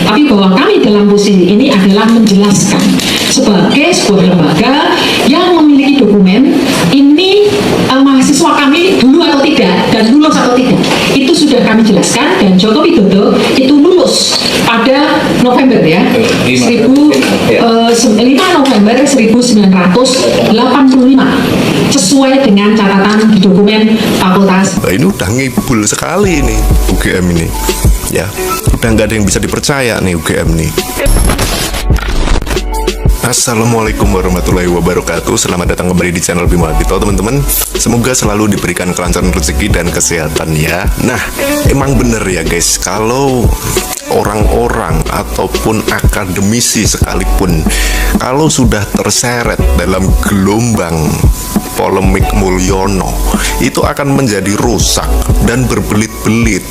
tapi bahwa kami dalam posisi ini adalah menjelaskan sebagai sebuah lembaga yang memiliki dokumen ini mahasiswa kami dulu atau tidak dan lulus atau tidak, itu sudah kami jelaskan. Dan Joko Widodo itu lulus pada November ya, 5 November 1985 sesuai dengan catatan di dokumen fakultas. Ini udah ngibul sekali nih UGM ini ya, udah nggak ada yang bisa dipercaya nih UGM nih. Assalamualaikum warahmatullahi wabarakatuh. Selamat datang kembali di channel Bimo Adito, teman-teman. Semoga selalu diberikan kelancaran rezeki dan kesehatan ya. Nah, emang bener ya guys, kalau orang-orang ataupun akademisi sekalipun, kalau sudah terseret dalam gelombang polemik Mulyono, itu akan menjadi rusak dan berbelit-belit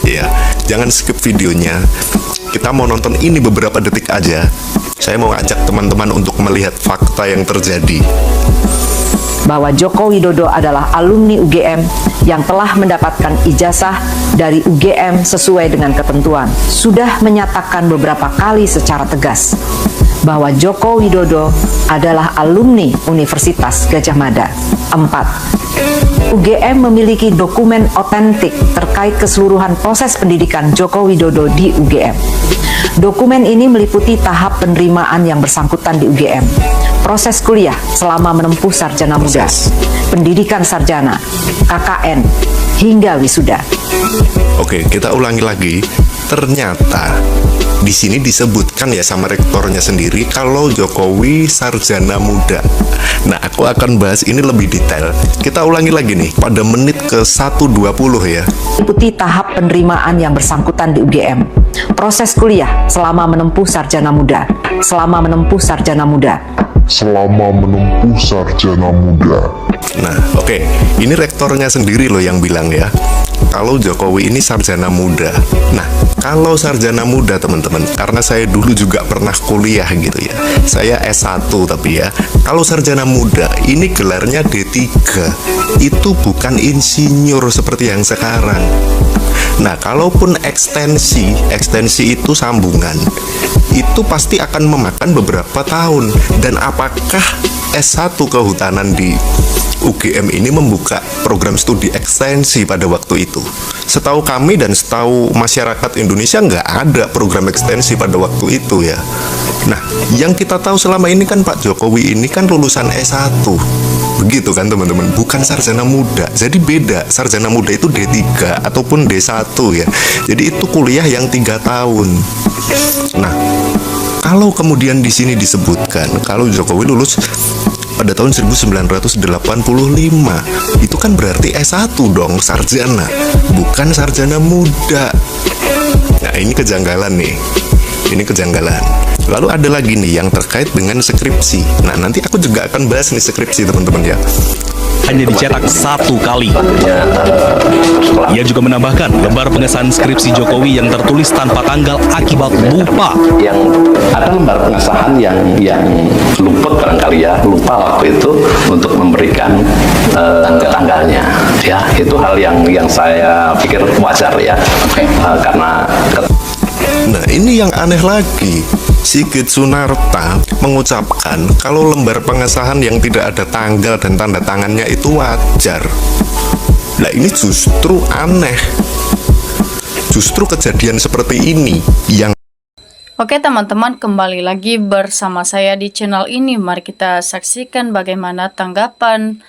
ya. Jangan skip videonya, kita mau nonton ini beberapa detik aja. Saya mau ajak teman-teman untuk melihat fakta yang terjadi. Bahwa Joko Widodo adalah alumni UGM yang telah mendapatkan ijazah dari UGM sesuai dengan ketentuan, sudah menyatakan beberapa kali secara tegas bahwa Joko Widodo adalah alumni Universitas Gadjah Mada. 4. UGM memiliki dokumen otentik terkait keseluruhan proses pendidikan Joko Widodo di UGM. Dokumen ini meliputi tahap penerimaan yang bersangkutan di UGM, proses kuliah selama menempuh sarjana muda, pendidikan sarjana, KKN, hingga wisuda. Oke, kita ulangi lagi. Ternyata di sini disebutkan ya sama rektornya sendiri kalau Jokowi sarjana muda. Nah, aku akan bahas ini lebih detail. Kita ulangi lagi nih pada menit ke 1:20 ya. Meliputi tahap penerimaan yang bersangkutan di UGM, proses kuliah selama menempuh sarjana muda, selama menempuh sarjana muda. Nah, oke, ini rektornya sendiri loh yang bilang ya, kalau Jokowi ini sarjana muda. Nah, kalau sarjana muda teman-teman, karena saya dulu juga pernah kuliah gitu ya, saya S1 tapi ya, kalau sarjana muda ini gelarnya D3, itu bukan insinyur seperti yang sekarang. Nah, kalaupun ekstensi itu sambungan, itu pasti akan memakan beberapa tahun. Dan apakah S1 kehutanan di UGM ini membuka program studi ekstensi pada waktu itu? Setahu kami dan setahu masyarakat Indonesia nggak ada program ekstensi pada waktu itu ya. Nah, yang kita tahu selama ini kan Pak Jokowi ini kan lulusan S1. Begitu kan teman-teman, bukan sarjana muda. Jadi beda, sarjana muda itu D3 ataupun D1 ya. Jadi itu kuliah yang 3 tahun. Nah, kalau kemudian di sini disebutkan kalau Jokowi lulus pada tahun 1985, itu kan berarti S1 dong, sarjana, bukan sarjana muda. Nah, ini kejanggalan nih. Ini kejanggalan. Lalu ada lagi nih yang terkait dengan skripsi. Nah, nanti aku juga akan bahas nih skripsi teman-teman ya. Hanya dicetak 1 kali. Ia juga menambahkan lembar pengesahan skripsi Jokowi yang tertulis tanpa tanggal akibat lupa. Yang ada lembar pengesahan yang luput barangkali ya, lupa waktu itu untuk memberikan tanggalnya. Ya, itu hal yang saya pikir wajar ya, karena. Nah, ini yang aneh lagi. Sigit Sunarta mengucapkan kalau lembar pengesahan yang tidak ada tanggal dan tanda tangannya itu wajar. Nah, ini justru aneh. Justru kejadian seperti ini yang... Oke teman-teman, kembali lagi bersama saya di channel ini. Mari kita saksikan bagaimana tanggapan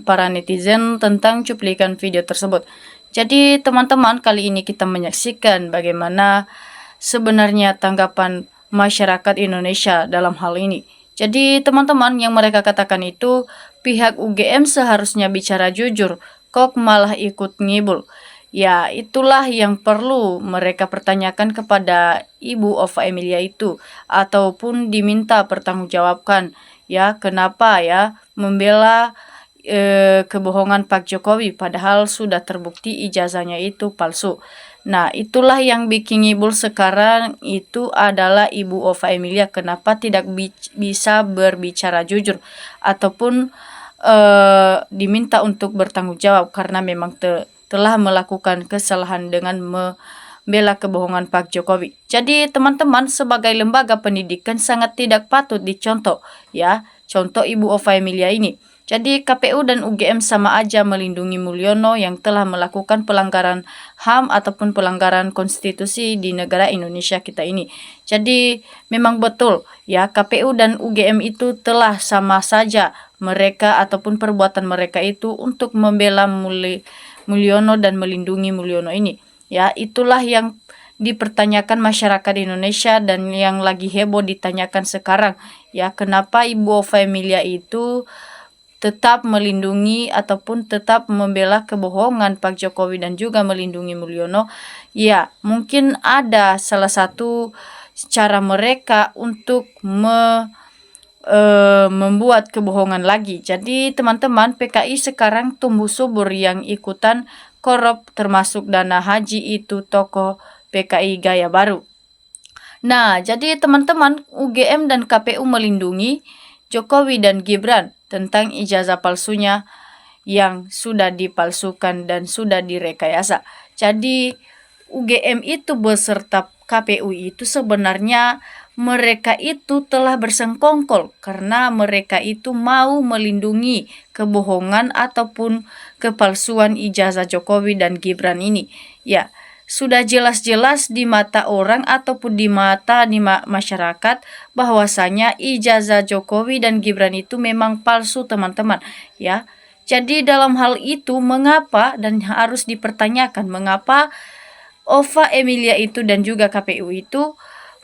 para netizen tentang cuplikan video tersebut. Jadi teman-teman, kali ini kita menyaksikan bagaimana sebenarnya tanggapan masyarakat Indonesia dalam hal ini. Jadi teman-teman, yang mereka katakan itu pihak UGM seharusnya bicara jujur, kok malah ikut ngibul. Ya, itulah yang perlu mereka pertanyakan kepada Ibu Ova Emilia itu, ataupun diminta pertanggungjawabkan ya, kenapa ya membela kebohongan Pak Jokowi padahal sudah terbukti ijazahnya itu palsu. Nah, itulah yang bikin ngibul sekarang itu adalah Ibu Ova Emilia. Kenapa tidak bisa berbicara jujur ataupun diminta untuk bertanggung jawab, karena memang telah melakukan kesalahan dengan membela kebohongan Pak Jokowi. Jadi teman-teman, sebagai lembaga pendidikan sangat tidak patut dicontoh, ya, contoh Ibu Ova Emilia ini. Jadi KPU dan UGM sama aja melindungi Mulyono yang telah melakukan pelanggaran HAM ataupun pelanggaran konstitusi di negara Indonesia kita ini. Jadi memang betul ya, KPU dan UGM itu telah sama saja mereka ataupun perbuatan mereka itu untuk membela Mulyono dan melindungi Mulyono ini. Ya, itulah yang dipertanyakan masyarakat Indonesia dan yang lagi heboh ditanyakan sekarang. Ya, kenapa Ibu Ova Emilia itu tetap melindungi ataupun tetap membela kebohongan Pak Jokowi dan juga melindungi Mulyono. Ya, mungkin ada salah satu cara mereka untuk membuat kebohongan lagi. Jadi teman-teman, PKI sekarang tumbuh subur yang ikutan korup, termasuk dana haji itu tokoh PKI gaya baru. Nah, jadi teman-teman, UGM dan KPU melindungi Jokowi dan Gibran tentang ijazah palsunya yang sudah dipalsukan dan sudah direkayasa. Jadi UGM itu beserta KPU itu sebenarnya mereka itu telah bersengkongkol karena mereka itu mau melindungi kebohongan ataupun kepalsuan ijazah Jokowi dan Gibran ini. Ya, sudah jelas-jelas di mata orang ataupun di mata masyarakat bahwasanya ijazah Jokowi dan Gibran itu memang palsu, teman-teman, ya. Jadi dalam hal itu mengapa dan harus dipertanyakan mengapa Ova Emilia itu dan juga KPU itu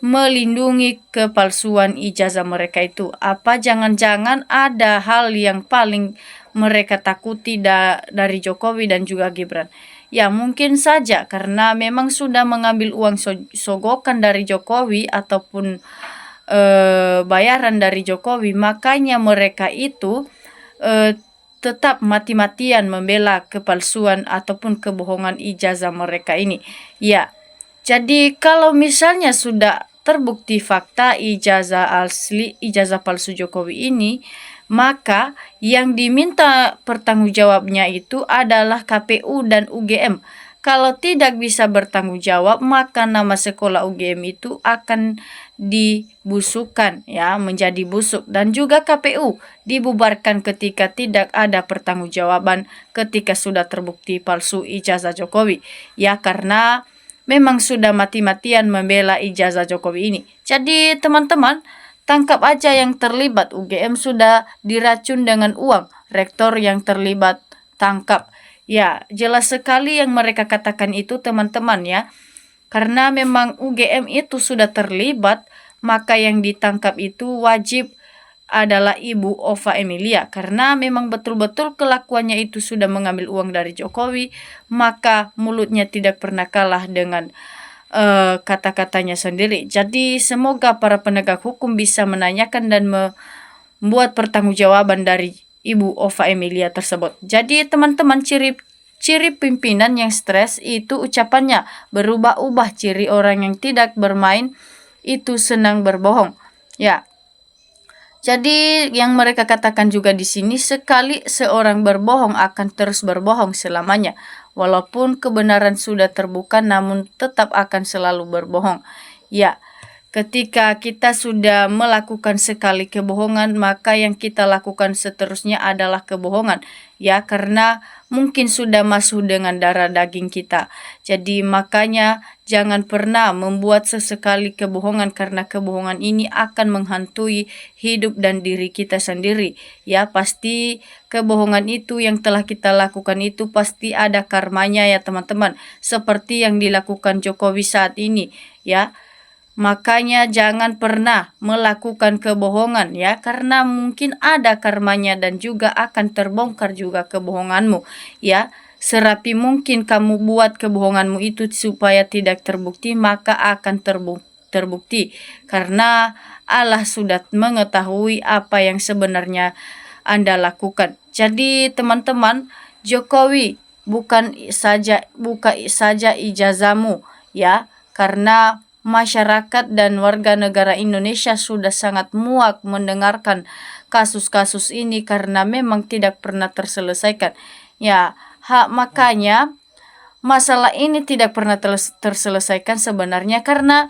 melindungi kepalsuan ijazah mereka itu. Apa jangan-jangan ada hal yang paling mereka takuti dari Jokowi dan juga Gibran? Ya, mungkin saja karena memang sudah mengambil uang sogokan dari Jokowi ataupun bayaran dari Jokowi, makanya mereka itu tetap mati-matian membela kepalsuan ataupun kebohongan ijazah mereka ini. Ya, jadi kalau misalnya sudah terbukti fakta ijazah asli, ijazah palsu Jokowi ini, maka yang diminta pertanggungjawabnya itu adalah KPU dan UGM. Kalau tidak bisa bertanggung jawab, maka nama sekolah UGM itu akan dibusukkan, ya, menjadi busuk, dan juga KPU dibubarkan ketika tidak ada pertanggungjawaban ketika sudah terbukti palsu ijazah Jokowi. Ya, karena memang sudah mati-matian membela ijazah Jokowi ini. Jadi teman-teman, tangkap aja yang terlibat. UGM sudah diracun dengan uang. Rektor yang terlibat tangkap. Ya, jelas sekali yang mereka katakan itu, teman-teman, ya. Karena memang UGM itu sudah terlibat, maka yang ditangkap itu wajib adalah Ibu Ova Emilia. Karena memang betul-betul kelakuannya itu sudah mengambil uang dari Jokowi, maka mulutnya tidak pernah kalah dengan kata-katanya sendiri. Jadi semoga para penegak hukum bisa menanyakan dan membuat pertanggungjawaban dari Ibu Ova Emilia tersebut. Jadi teman-teman, ciri pimpinan yang stres itu ucapannya berubah-ubah. Ciri orang yang tidak bermain itu senang berbohong. Ya. Jadi yang mereka katakan juga di sini, sekali seorang berbohong akan terus berbohong selamanya. Walaupun kebenaran sudah terbuka, namun tetap akan selalu berbohong. Ya, ketika kita sudah melakukan sekali kebohongan, maka yang kita lakukan seterusnya adalah kebohongan. Ya, karena mungkin sudah masuk dengan darah daging kita. Jadi makanya jangan pernah membuat sesekali kebohongan, karena kebohongan ini akan menghantui hidup dan diri kita sendiri. Ya, pasti kebohongan itu yang telah kita lakukan itu pasti ada karmanya, ya teman-teman. Seperti yang dilakukan Jokowi saat ini, ya. Makanya jangan pernah melakukan kebohongan, ya, karena mungkin ada karmanya dan juga akan terbongkar juga kebohonganmu, ya. Serapi mungkin kamu buat kebohonganmu itu supaya tidak terbukti, maka akan terbukti karena Allah sudah mengetahui apa yang sebenarnya Anda lakukan. Jadi teman-teman, Jokowi buka saja ijazahmu, ya, karena masyarakat dan warga negara Indonesia sudah sangat muak mendengarkan kasus-kasus ini karena memang tidak pernah terselesaikan. Ya, makanya masalah ini tidak pernah terselesaikan sebenarnya karena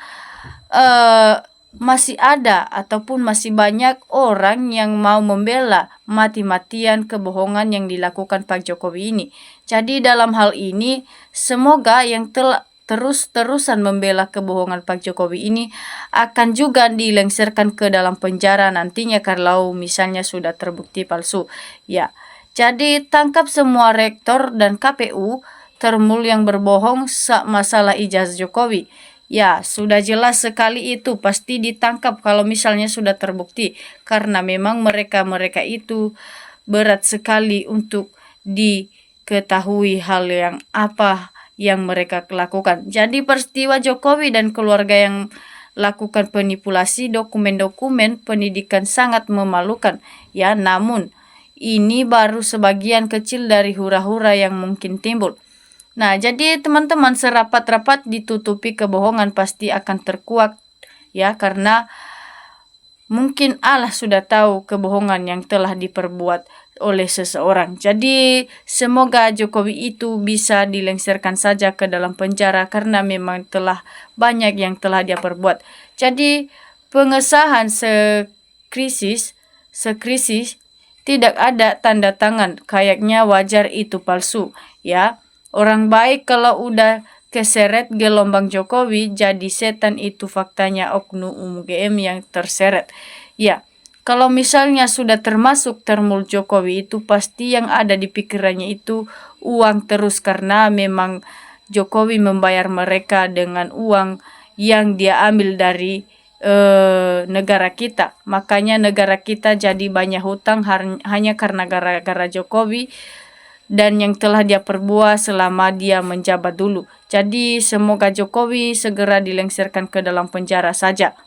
masih ada ataupun masih banyak orang yang mau membela mati-matian kebohongan yang dilakukan Pak Jokowi ini. Jadi dalam hal ini semoga yang telah terus-terusan membela kebohongan Pak Jokowi ini akan juga dilengsarkan ke dalam penjara nantinya kalau misalnya sudah terbukti palsu. Ya, jadi tangkap semua rektor dan KPU termul yang berbohong masalah ijazah Jokowi. Ya, sudah jelas sekali itu pasti ditangkap kalau misalnya sudah terbukti. Karena memang mereka-mereka itu berat sekali untuk diketahui hal yang apa yang mereka lakukan. Jadi peristiwa Jokowi dan keluarga yang lakukan manipulasi dokumen-dokumen pendidikan sangat memalukan. Ya, namun ini baru sebagian kecil dari hura-hura yang mungkin timbul. Nah, jadi teman-teman, serapat-rapat ditutupi kebohongan pasti akan terkuak ya, karena mungkin Allah sudah tahu kebohongan yang telah diperbuat oleh seseorang. Jadi semoga Jokowi itu bisa dilengsarkan saja ke dalam penjara karena memang telah banyak yang telah dia perbuat. Jadi pengesahan sekrisis tidak ada tanda tangan, kayaknya wajar itu palsu ya. Orang baik kalau udah keseret gelombang Jokowi jadi setan, itu faktanya oknum UGM yang terseret. Ya, kalau misalnya sudah termasuk termul Jokowi itu pasti yang ada di pikirannya itu uang terus karena memang Jokowi membayar mereka dengan uang yang dia ambil dari negara kita. Makanya negara kita jadi banyak hutang hanya karena gara-gara Jokowi dan yang telah dia perbuat selama dia menjabat dulu. Jadi semoga Jokowi segera dilengsarkan ke dalam penjara saja.